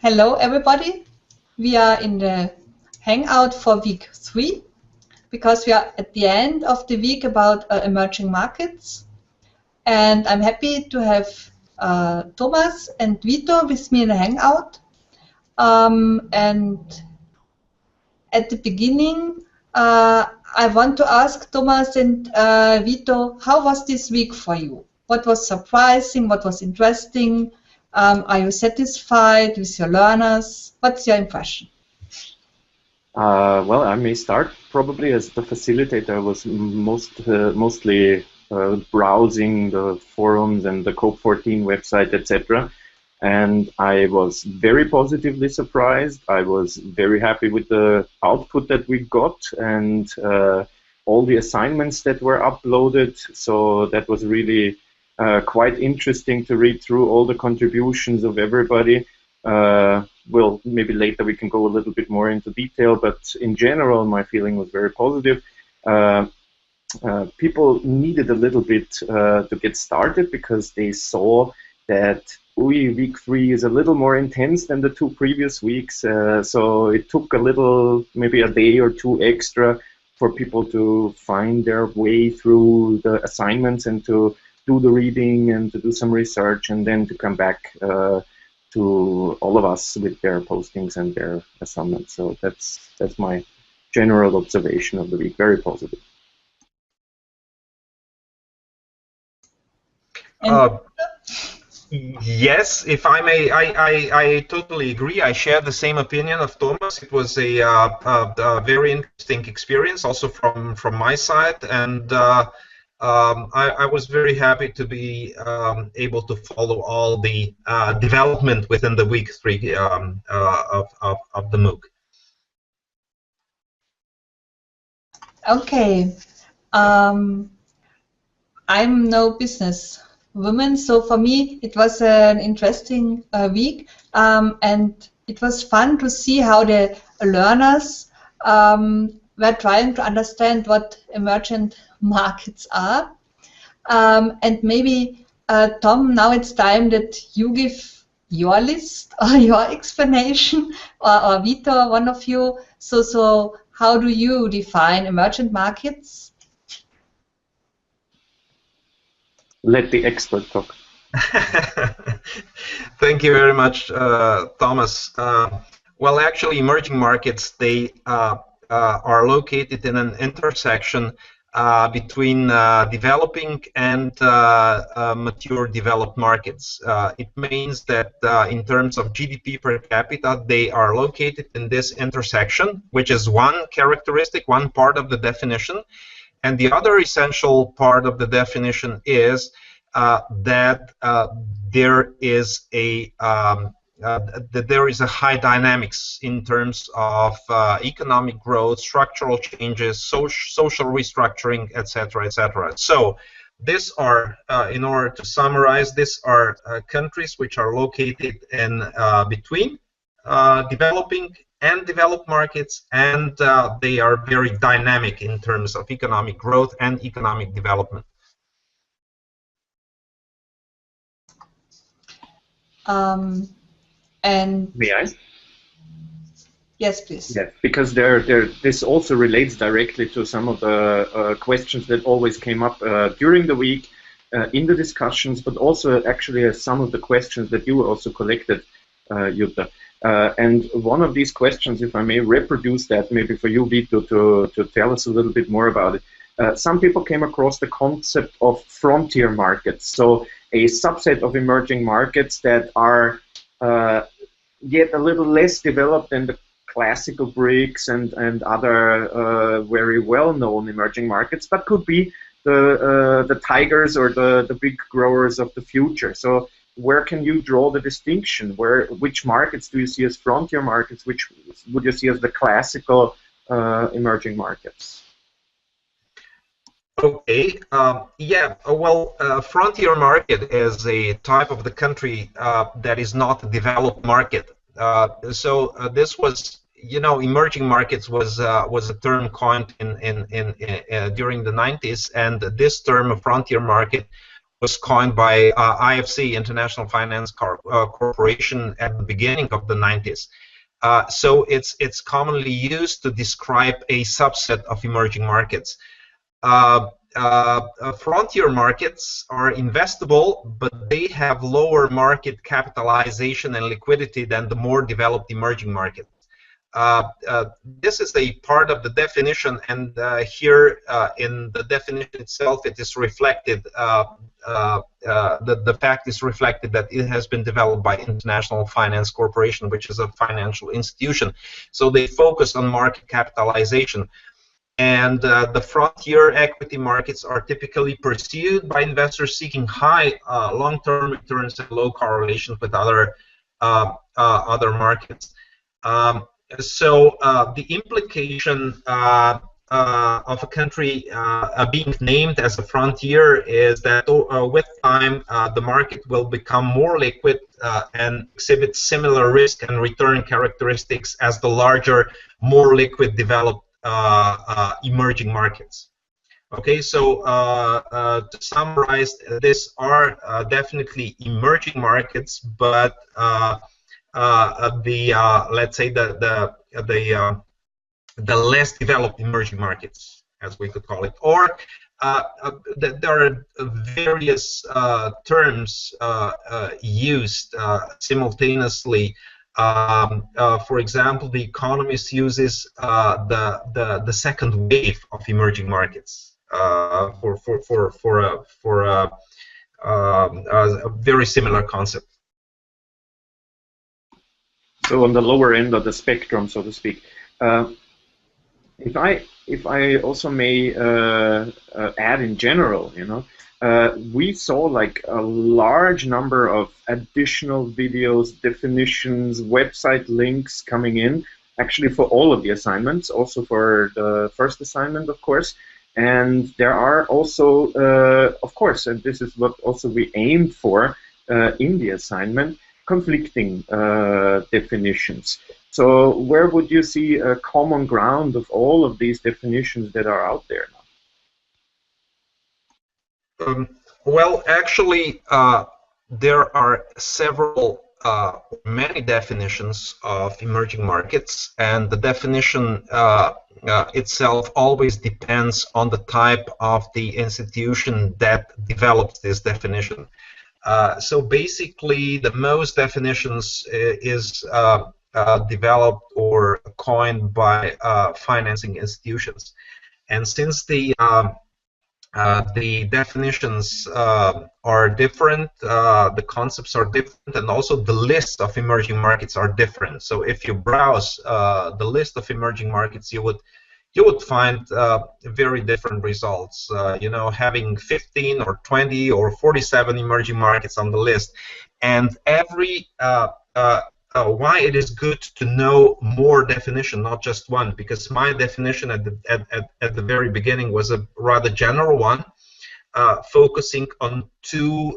Hello, everybody. We are in the Hangout for week 3 because we are at the end of the week about emerging markets. And I'm happy to have Thomas and Vito with me in the Hangout. And at the beginning, I want to ask Thomas and Vito, how was this week for you? What was surprising? What was interesting? Are you satisfied with your learners? What's your impression? Well, I may start probably as the facilitator. I was mostly browsing the forums and the COP14 website, etc. And I was very positively surprised. I was very happy with the output that we got and all the assignments that were uploaded. So that was really quite interesting to read through all the contributions of everybody. Well, maybe later we can go a little bit more into detail, but in general, my feeling was very positive. People needed a little bit to get started because they saw that week 3 is a little more intense than the 2 previous weeks. So it took a little, maybe a day or 2 extra for people to find their way through the assignments and to do the reading and to do some research and then to come back to all of us with their postings and their assignments. So that's my general observation of the week. Very positive. Yes, if I may, I totally agree. I share the same opinion of Thomas. It was a very interesting experience also from my side, and I was very happy to be able to follow all the development within the week 3 of the MOOC. Okay. I'm no business woman, so for me it was an interesting week, and it was fun to see how the learners were trying to understand what emergent markets are. And maybe, Tom, now it's time that you give your list or your explanation, or Vito, one of you. So how do you define emergent markets? Let the expert talk. Thank you very much, Thomas. Well, actually, emerging markets, they are located in an intersection between developing and mature developed markets. It means that in terms of GDP per capita, they are located in this intersection, which is one characteristic, one part of the definition. And the other essential part of the definition is that there is a high dynamics in terms of economic growth, structural changes, social restructuring, etc., etc. So these are, in order to summarize, these are countries which are located in between developing and developed markets, and they are very dynamic in terms of economic growth and economic development. And may I? Yes, please. Yes, because this also relates directly to some of the questions that always came up during the week in the discussions, but also actually some of the questions that you also collected, Jutta. And one of these questions, if I may reproduce that, maybe for you, Vito, to tell us a little bit more about it. Some people came across the concept of frontier markets, so a subset of emerging markets that are yet a little less developed than the classical BRICS and other very well-known emerging markets, but could be the tigers or the big growers of the future. So where can you draw the distinction? Which markets do you see as frontier markets? Which would you see as the classical emerging markets? Okay, yeah, well, frontier market is a type of the country that is not a developed market. So this was, you know, emerging markets was a term coined during the 90s, and this term, a frontier market, was coined by IFC, International Finance Corporation, at the beginning of the 90s. So it's commonly used to describe a subset of emerging markets. Frontier markets are investable, but they have lower market capitalization and liquidity than the more developed emerging markets. This is a part of the definition, and here in the definition itself, it is reflected. The fact is reflected that it has been developed by International Finance Corporation, which is a financial institution. So they focus on market capitalization. And the frontier equity markets are typically pursued by investors seeking high long-term returns and low correlation with other markets. So the implication of a country being named as a frontier is that with time the market will become more liquid and exhibit similar risk and return characteristics as the larger, more liquid developed emerging markets. Okay, so to summarize, these are definitely emerging markets, but let's say the less developed emerging markets, as we could call it, or there are various terms used simultaneously. For example, The Economist uses the second wave of emerging markets for a very similar concept. So on the lower end of the spectrum, so to speak. If I also may add in general, you know, we saw like a large number of additional videos, definitions, website links coming in, actually for all of the assignments, also for the first assignment, of course. And there are also, of course, and this is what also we aimed for in the assignment, conflicting definitions. So where would you see a common ground of all of these definitions that are out there now? Well, actually, there are many definitions of emerging markets, and the definition itself always depends on the type of the institution that develops this definition. So basically, the most definitions is developed or coined by financing institutions, and since the definitions are different, the concepts are different, and also the list of emerging markets are different. So if you browse the list of emerging markets, you would find very different results. You know, having 15 or 20 or 47 emerging markets on the list, and every why it is good to know more definition, not just one, because my definition at the very beginning was a rather general one, focusing on two,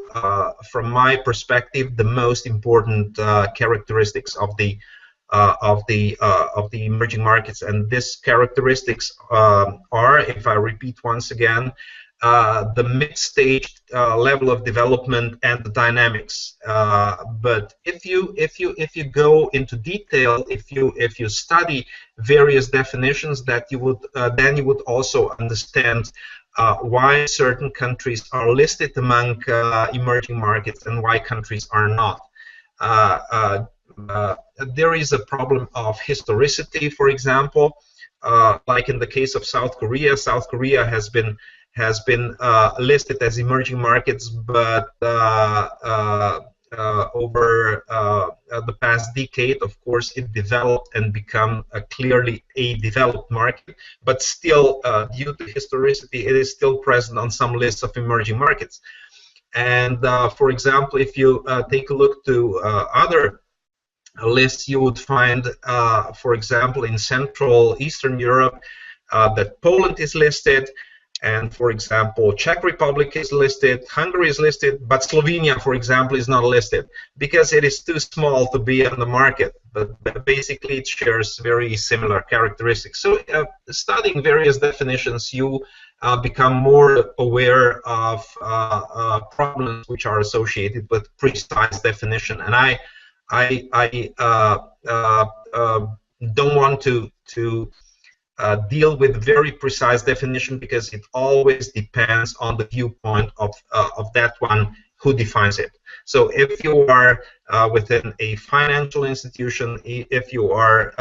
from my perspective, the most important characteristics of the emerging markets. And these characteristics are, if I repeat once again, the mid-stage level of development and the dynamics. But if you go into detail, if you study various definitions, that you would then you would also understand why certain countries are listed among emerging markets and why countries are not. There is a problem of historicity, for example, like in the case of South Korea. South Korea has been listed as emerging markets, but over the past decade, of course, it developed and become clearly a developed market. But still, due to historicity, it is still present on some lists of emerging markets. And for example, if you take a look to other lists, you would find, for example, in Central Eastern Europe, that Poland is listed. And for example, Czech Republic is listed, Hungary is listed, but Slovenia, for example, is not listed because it is too small to be on the market. But basically, it shares very similar characteristics. So, studying various definitions, you become more aware of problems which are associated with precise definition. And I don't want to deal with very precise definition because it always depends on the viewpoint of that one who defines it. So if you are within a financial institution, if you are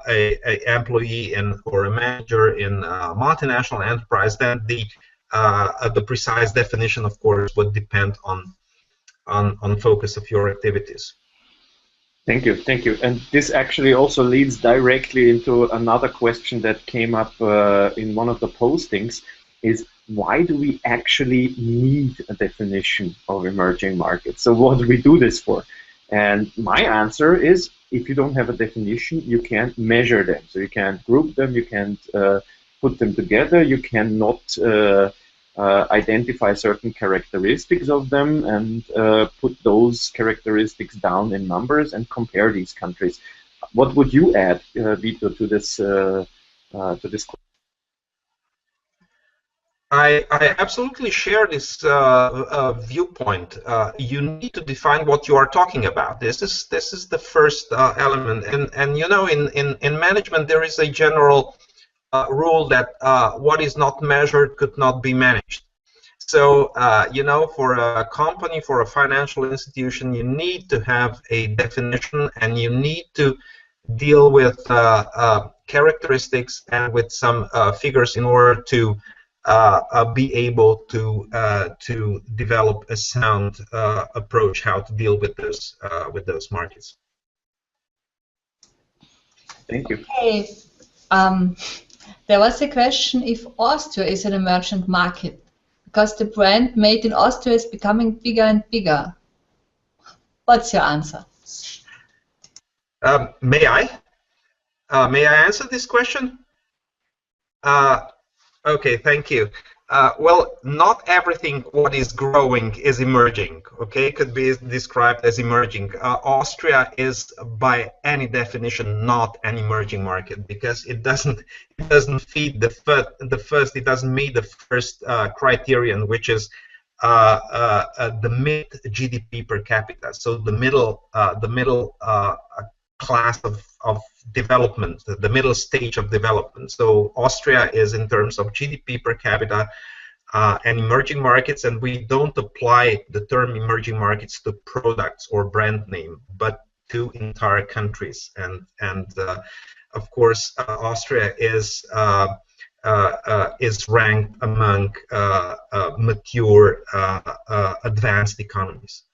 a employee or a manager in a multinational enterprise, then the precise definition, of course, would depend on focus of your activities. Thank you, thank you. And this actually also leads directly into another question that came up in one of the postings, is why do we actually need a definition of emerging markets? So what do we do this for? And my answer is, if you don't have a definition, you can't measure them. So you can't group them, you can't put them together, you cannot identify certain characteristics of them and put those characteristics down in numbers and compare these countries. What would you add, Vito, to this question? I absolutely share this viewpoint. You need to define what you are talking about. This is the first element, and you know, in management there is a general rule that what is not measured could not be managed. So you know, for a company, for a financial institution, you need to have a definition, and you need to deal with characteristics and with some figures in order to be able to develop a sound approach how to deal with those markets. Thank you. Okay. There was a question if Austria is an emergent market, because the brand made in Austria is becoming bigger and bigger. What's your answer? May I answer this question? Okay, thank you. Well, not everything what is growing is emerging. Okay, could be described as emerging. Austria is, by any definition, not an emerging market because it doesn't feed it doesn't meet the first criterion, which is the mid GDP per capita. So the middle class of development, the middle stage of development. So Austria is, in terms of GDP per capita, and emerging markets, and we don't apply the term emerging markets to products or brand name, but to entire countries. And of course, Austria is ranked among mature, advanced economies.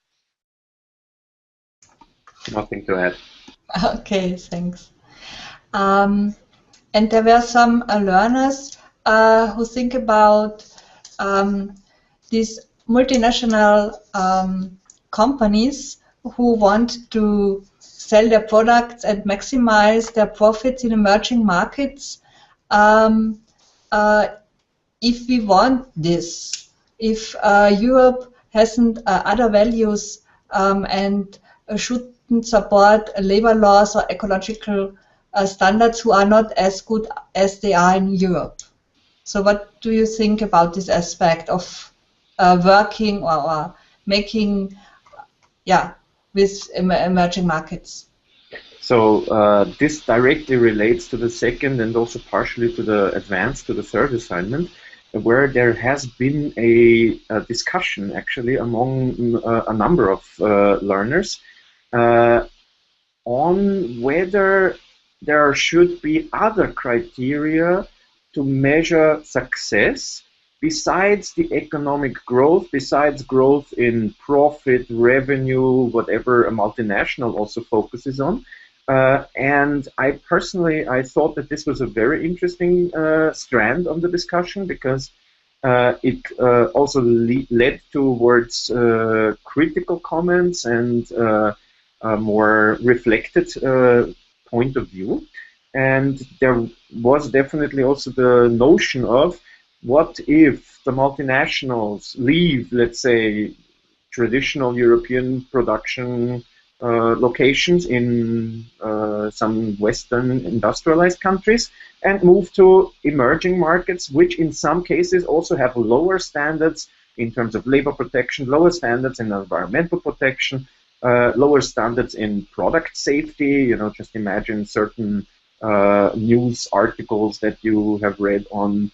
Nothing to add. Okay, thanks. And there were some learners who think about these multinational companies who want to sell their products and maximize their profits in emerging markets. If we want this, if Europe hasn't other values and shouldn't support labor laws or ecological standards who are not as good as they are in Europe. So what do you think about this aspect of working or making, with emerging markets? So this directly relates to the second and also partially to the advanced, to the third assignment, where there has been a discussion actually among a number of learners on whether there should be other criteria to measure success besides the economic growth, besides growth in profit, revenue, whatever a multinational also focuses on. And I personally, I thought that this was a very interesting strand of the discussion, because it also led towards critical comments and a more reflected point of view. And there was definitely also the notion of, what if the multinationals leave, let's say, traditional European production locations in some Western industrialized countries and move to emerging markets, which in some cases also have lower standards in terms of labor protection, lower standards in environmental protection, lower standards in product safety. You know, just imagine certain news articles that you have read on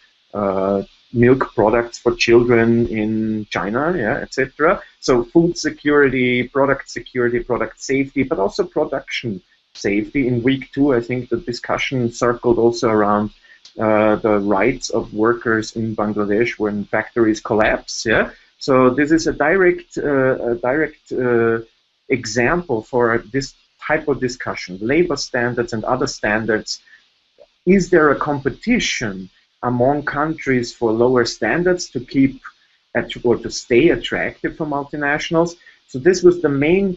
milk products for children in China, yeah, etc. So food security, product safety, but also production safety. In week 2, I think the discussion circled also around the rights of workers in Bangladesh when factories collapse. Yeah, so this is a direct example for this type of discussion: labor standards and other standards. Is there a competition among countries for lower standards to keep or to stay attractive for multinationals? So this was the main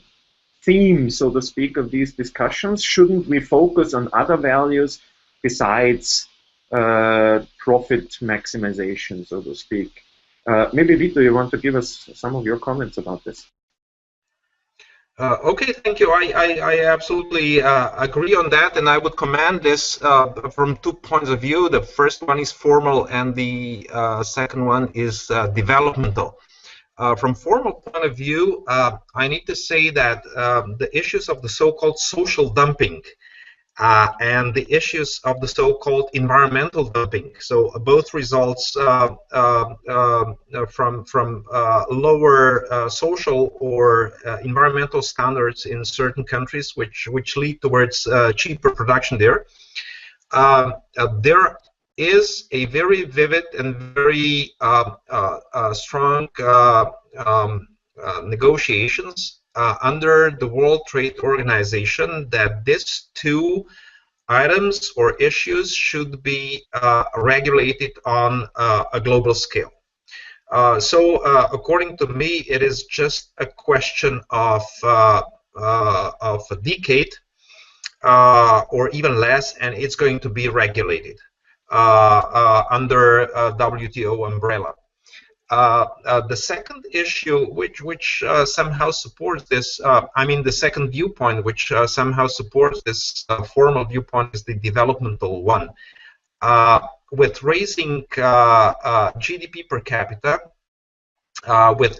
theme, so to speak, of these discussions. Shouldn't we focus on other values besides profit maximization, so to speak? Maybe Vito, you want to give us some of your comments about this? Okay, thank you. I absolutely agree on that, and I would comment this from 2 points of view. The first one is formal, and the second one is developmental. From formal point of view, I need to say that the issues of the so-called social dumping and the issues of the so-called environmental dumping. So both results from lower social or environmental standards in certain countries, which lead towards cheaper production there. There is a very vivid and very strong negotiations under the World Trade Organization that these 2 items or issues should be regulated on a global scale. So according to me, it is just a question of a decade or even less, and it's going to be regulated under WTO umbrella. The second issue, which somehow supports this, I mean, the second viewpoint, which somehow supports this formal viewpoint, is the developmental one. With raising GDP per capita, with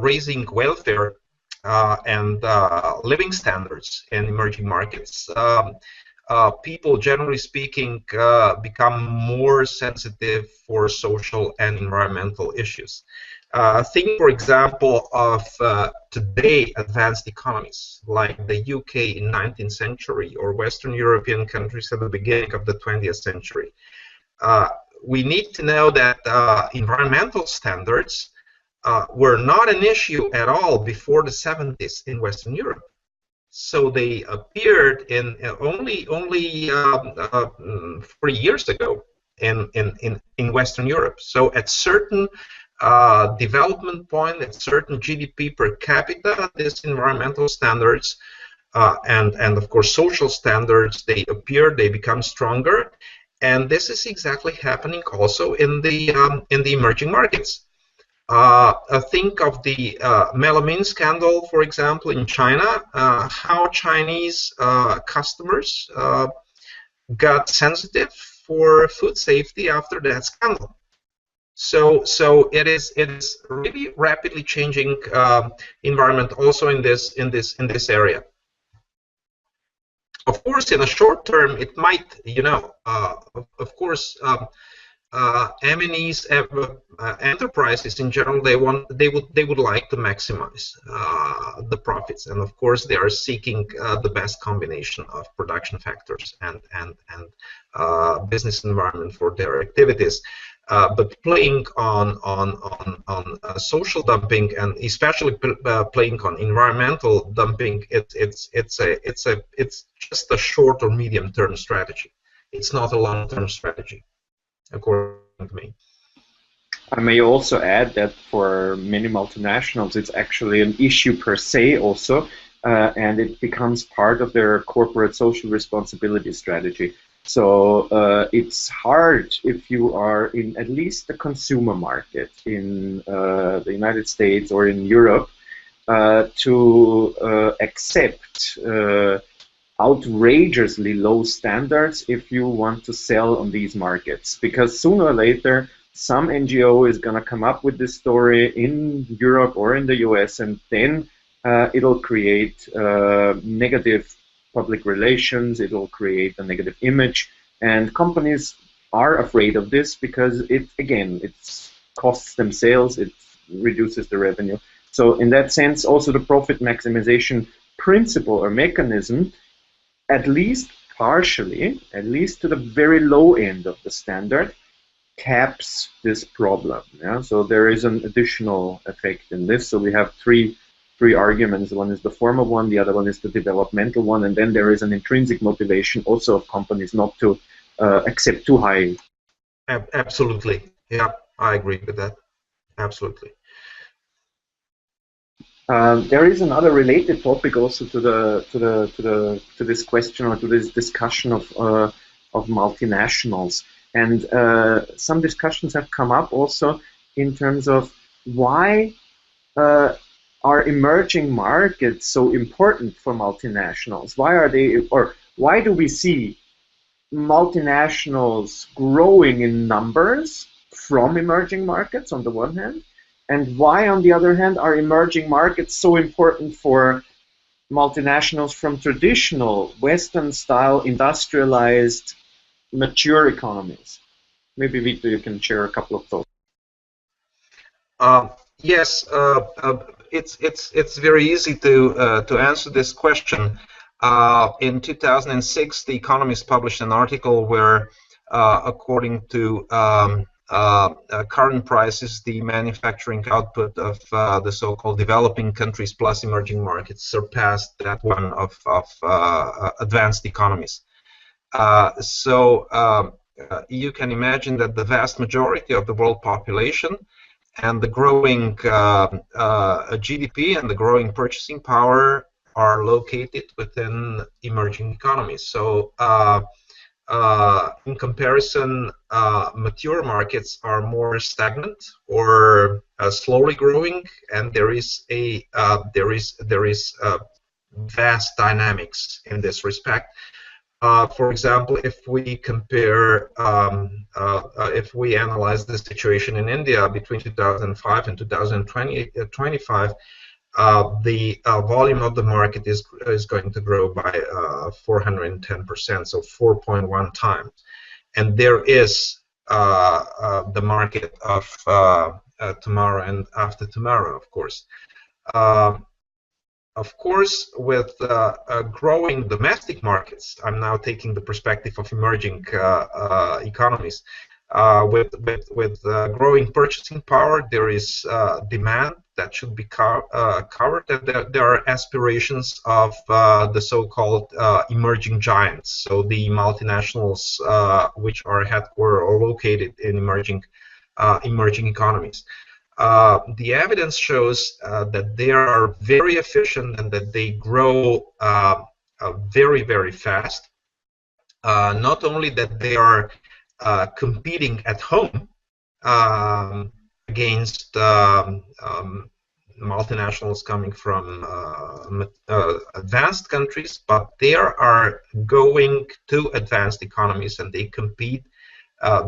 raising welfare and living standards in emerging markets, people, generally speaking, become more sensitive for social and environmental issues. Think, for example, of today advanced economies like the UK in 19th century or Western European countries at the beginning of the 20th century. We need to know that environmental standards were not an issue at all before the 70s in Western Europe. So they appeared in only 40 years ago in Western Europe. So at certain development point, at certain GDP per capita, these environmental standards and of course social standards, they appear, they become stronger, and this is exactly happening also in the emerging markets. Think of the melamine scandal, for example, in China, how Chinese customers got sensitive for food safety after that scandal. So it is really rapidly changing environment also in this area. Of course, in the short term, it might, you know, of course. MNEs, enterprises in general, they would like to maximize the profits, and of course they are seeking the best combination of production factors and business environment for their activities. But playing on social dumping and especially playing on environmental dumping, it's just a short or medium term strategy. It's not a long term strategy, according to me. I may also add that for many multinationals, it's actually an issue per se also, and it becomes part of their corporate social responsibility strategy. So it's hard if you are in at least the consumer market in the United States or in Europe to accept outrageously low standards if you want to sell on these markets, because sooner or later some NGO is going to come up with this story in Europe or in the US, and then it'll create negative public relations, it'll create a negative image, and companies are afraid of this because it costs them sales, it reduces the revenue. So in that sense, also the profit maximization principle or mechanism, at least partially, at least to the very low end of the standard, caps this problem. Yeah? So there is an additional effect in this. So we have three arguments. One is the formal one, the other one is the developmental one, and then there is an intrinsic motivation also of companies not to accept too high. Absolutely. Yeah, I agree with that. Absolutely. There is another related topic also to this question or to this discussion of multinationals, and some discussions have come up also in terms of why are emerging markets so important for multinationals? Why are they, or why do we see multinationals growing in numbers from emerging markets on the one hand? And why, on the other hand, are emerging markets so important for multinationals from traditional Western-style, industrialized, mature economies? Maybe, Vito, you can share a couple of thoughts. Yes, it's very easy to answer this question. In 2006, The Economist published an article where, according to current prices, the manufacturing output of the so-called developing countries plus emerging markets surpassed that one of advanced economies. So you can imagine that the vast majority of the world population and the growing GDP and the growing purchasing power are located within emerging economies. So in comparison, mature markets are more stagnant or slowly growing, and there is vast dynamics in this respect. For example, if we compare, if we analyze the situation in India between 2005 and 2025, the volume of the market is going to grow by 410%, so 4.1 times. And there is the market of tomorrow and after tomorrow, of course. Of course, with growing domestic markets, I'm now taking the perspective of emerging economies. With growing purchasing power, there is demand that should be covered, and there are aspirations of the so-called emerging giants, so the multinationals which are headquartered or located in emerging economies. The evidence shows that they are very efficient and that they grow very, very fast. Not only that they are competing at home against multinationals coming from advanced countries, but they are going to advanced economies and they compete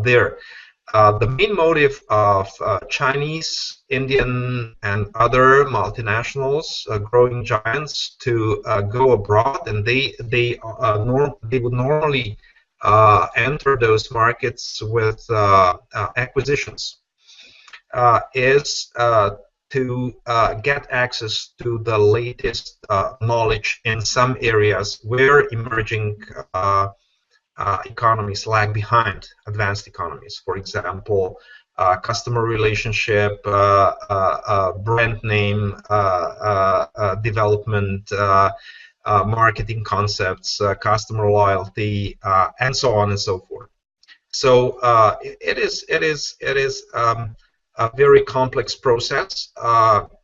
there. The main motive of Chinese, Indian, and other multinationals, growing giants, to go abroad, and they would normally enter those markets with acquisitions, is to get access to the latest knowledge in some areas where emerging economies lag behind advanced economies. For example, customer relationship, brand name development, marketing concepts, customer loyalty, and so on and so forth. So it is a very complex process.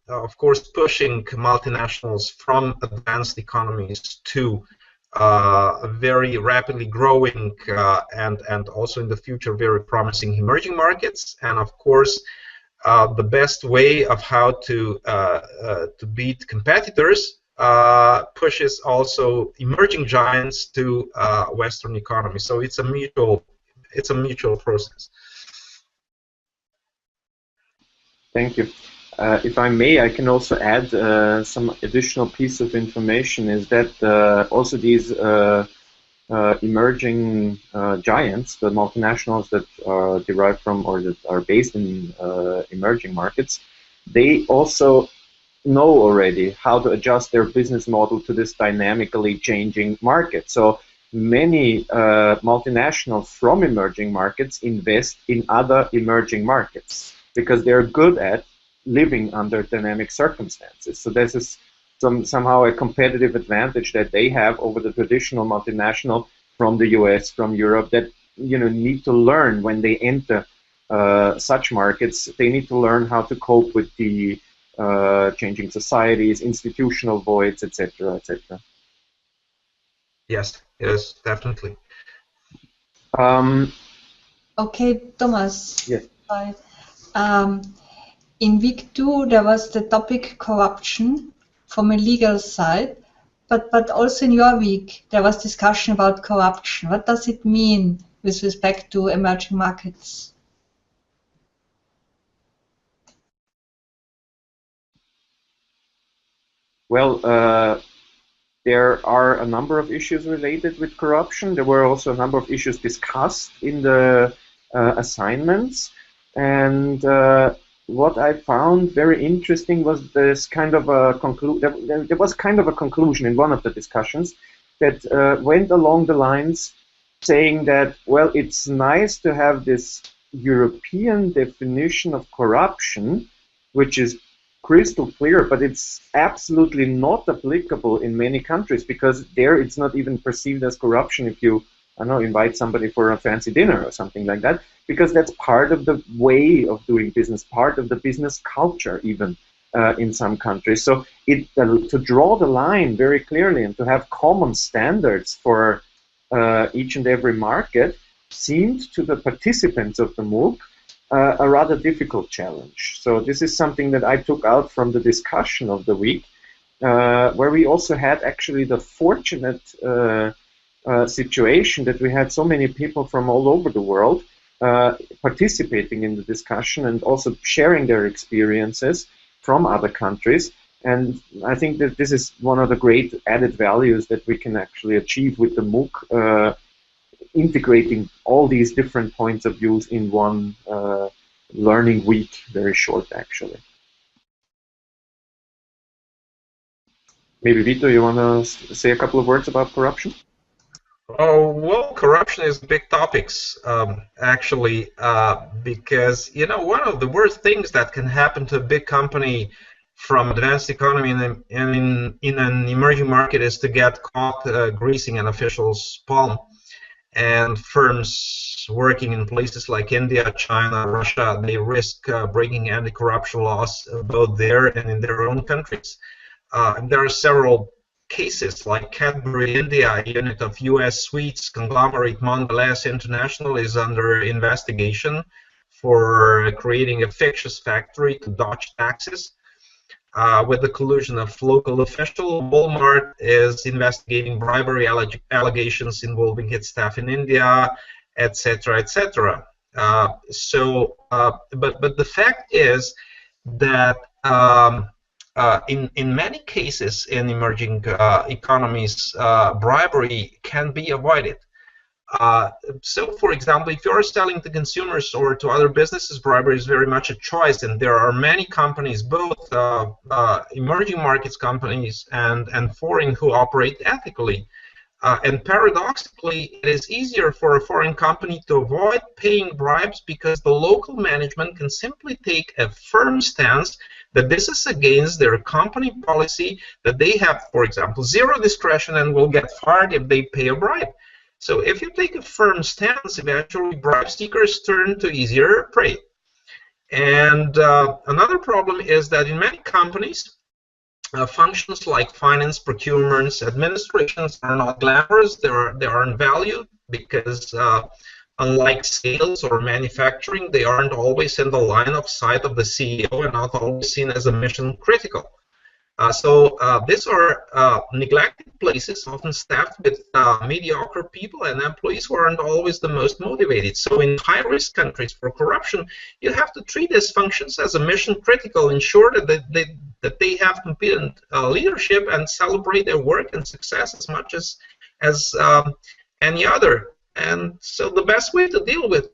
Of course, pushing multinationals from advanced economies to very rapidly growing and also in the future very promising emerging markets, and of course the best way of how to beat competitors pushes also emerging giants to Western economies. So it's a mutual process. Thank you. If I may, I can also add some additional piece of information, is that also these emerging giants, the multinationals that are derived from or that are based in emerging markets, they also know already how to adjust their business model to this dynamically changing market. So many multinationals from emerging markets invest in other emerging markets because they're good at living under dynamic circumstances. So this is somehow a competitive advantage that they have over the traditional multinational from the US, from Europe, that need to learn when they enter such markets. They need to learn how to cope with the changing societies, institutional voids, etc., etc. Yes, definitely. Okay, Thomas. Yes. Hi. In week 2, there was the topic corruption from a legal side, but also in your week, there was discussion about corruption. What does it mean with respect to emerging markets? Well, there are a number of issues related with corruption. There were also a number of issues discussed in the assignments. And what I found very interesting was this kind of a there was kind of a conclusion in one of the discussions that went along the lines saying that, well, it's nice to have this European definition of corruption, which is crystal clear, but it's absolutely not applicable in many countries because there it's not even perceived as corruption if you, I don't know, invite somebody for a fancy dinner or something like that, because that's part of the way of doing business, part of the business culture even in some countries. So to draw the line very clearly and to have common standards for each and every market seemed to the participants of the MOOC a rather difficult challenge. So this is something that I took out from the discussion of the week, where we also had actually the fortunate situation that we had so many people from all over the world participating in the discussion and also sharing their experiences from other countries. And I think that this is one of the great added values that we can actually achieve with the MOOC, integrating all these different points of views in one learning week, very short actually. Maybe Vito, you want to say a couple of words about corruption? Oh, well, corruption is big topics, actually, because, one of the worst things that can happen to a big company from advanced economy and in an emerging market is to get caught greasing an official's palm. And firms working in places like India, China, Russia, they risk breaking anti-corruption laws both there and in their own countries. And there are several cases, like Cadbury India, a unit of U.S. sweets conglomerate Mondelez International, is under investigation for creating a fictitious factory to dodge taxes. With the collusion of local officials, Walmart is investigating bribery allegations involving its staff in India, etc., etc. But the fact is that in many cases in emerging economies, bribery can be avoided. So, for example, if you're selling to consumers or to other businesses, bribery is very much a choice, and there are many companies, both emerging markets companies and foreign, who operate ethically. And paradoxically, it is easier for a foreign company to avoid paying bribes because the local management can simply take a firm stance that this is against their company policy, that they have, for example, zero discretion and will get fired if they pay a bribe. So if you take a firm stance, eventually bribe seekers turn to easier prey. And another problem is that in many companies, functions like finance, procurements, administrations are not glamorous. They aren't valued because unlike sales or manufacturing, they aren't always in the line of sight of the CEO and not always seen as a mission critical. So these are neglected places, often staffed with mediocre people and employees who aren't always the most motivated. So in high-risk countries for corruption, you have to treat these functions as a mission critical, ensure that they have competent leadership, and celebrate their work and success as much as any other. And so the best way to deal with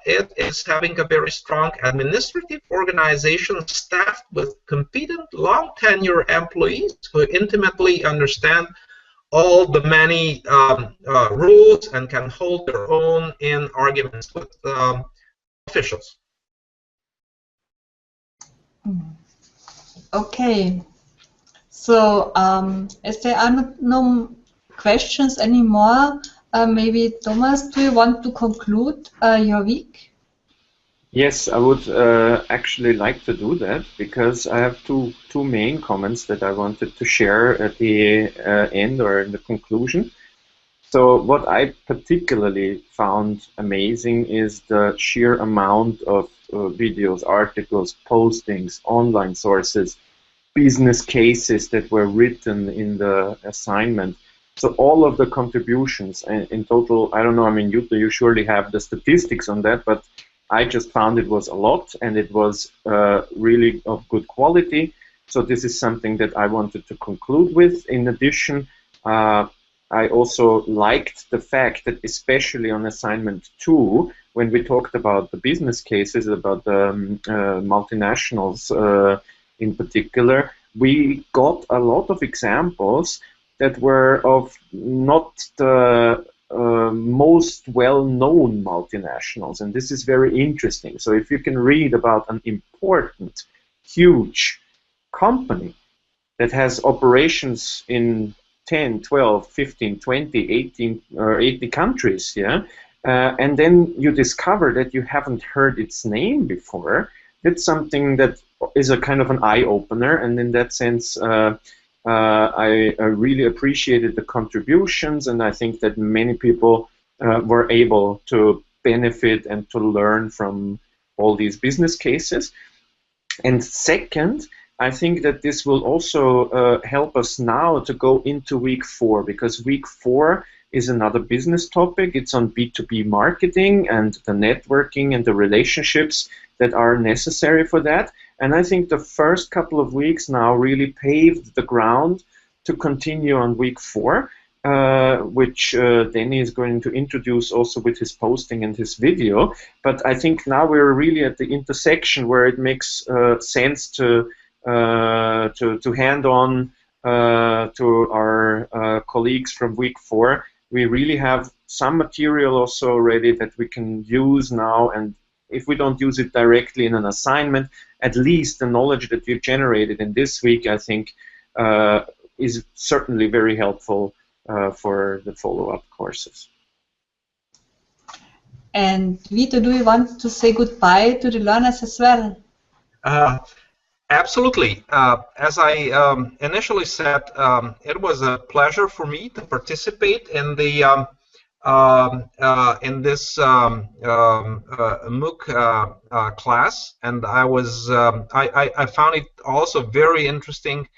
it is having a very strong administrative organization staffed with competent, long-tenure employees who intimately understand all the many rules and can hold their own in arguments with officials. Okay. So, as there are no questions anymore, maybe Thomas, do you want to conclude your week? Yes, I would actually like to do that, because I have two main comments that I wanted to share at the end or in the conclusion. So what I particularly found amazing is the sheer amount of videos, articles, postings, online sources, business cases that were written in the assignment. So all of the contributions in total, I don't know, I mean, Jutta, you surely have the statistics on that, but I just found it was a lot, and it was really of good quality. So this is something that I wanted to conclude with. In addition, I also liked the fact that, especially on assignment 2, when we talked about the business cases, about the multinationals in particular, we got a lot of examples that were of not the most well-known multinationals, and this is very interesting. So if you can read about an important, huge company that has operations in 10, 12, 15, 20, 18, or 80 countries, yeah, and then you discover that you haven't heard its name before, that's something that is a kind of an eye-opener, and in that sense, I really appreciated the contributions, and I think that many people were able to benefit and to learn from all these business cases. And second, I think that this will also help us now to go into week 4, because week 4 is another business topic. It's on B2B marketing and the networking and the relationships that are necessary for that. And I think the first couple of weeks now really paved the ground to continue on week 4, which Danny is going to introduce also with his posting and his video. But I think now we're really at the intersection where it makes sense to hand on to our colleagues from week 4. We really have some material also already that we can use now, and if we don't use it directly in an assignment, at least the knowledge that we've generated in this week, I think, is certainly very helpful for the follow-up courses. And Vito, do you want to say goodbye to the learners as well? Absolutely. As I initially said, it was a pleasure for me to participate in the in this MOOC class, and I found it also very interesting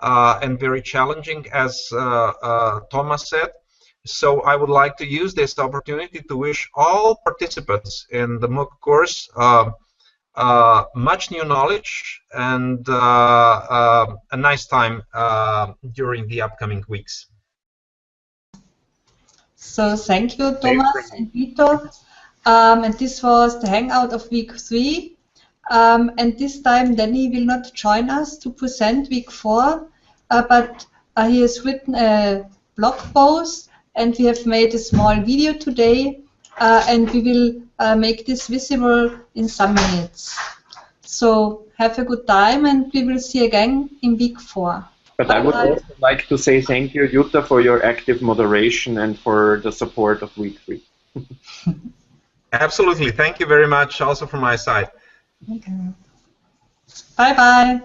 and very challenging, as Thomas said. So I would like to use this opportunity to wish all participants in the MOOC course much new knowledge and a nice time during the upcoming weeks. So thank you, Thomas and Vito. And this was the Hangout of week 3. And this time Danny will not join us to present week 4, but he has written a blog post, and we have made a small video today, and we will make this visible in some minutes. So have a good time, and we will see again in week 4. But bye. I would also like to say thank you, Jutta, for your active moderation and for the support of week 3. Absolutely. Thank you very much also from my side. Okay. Bye-bye.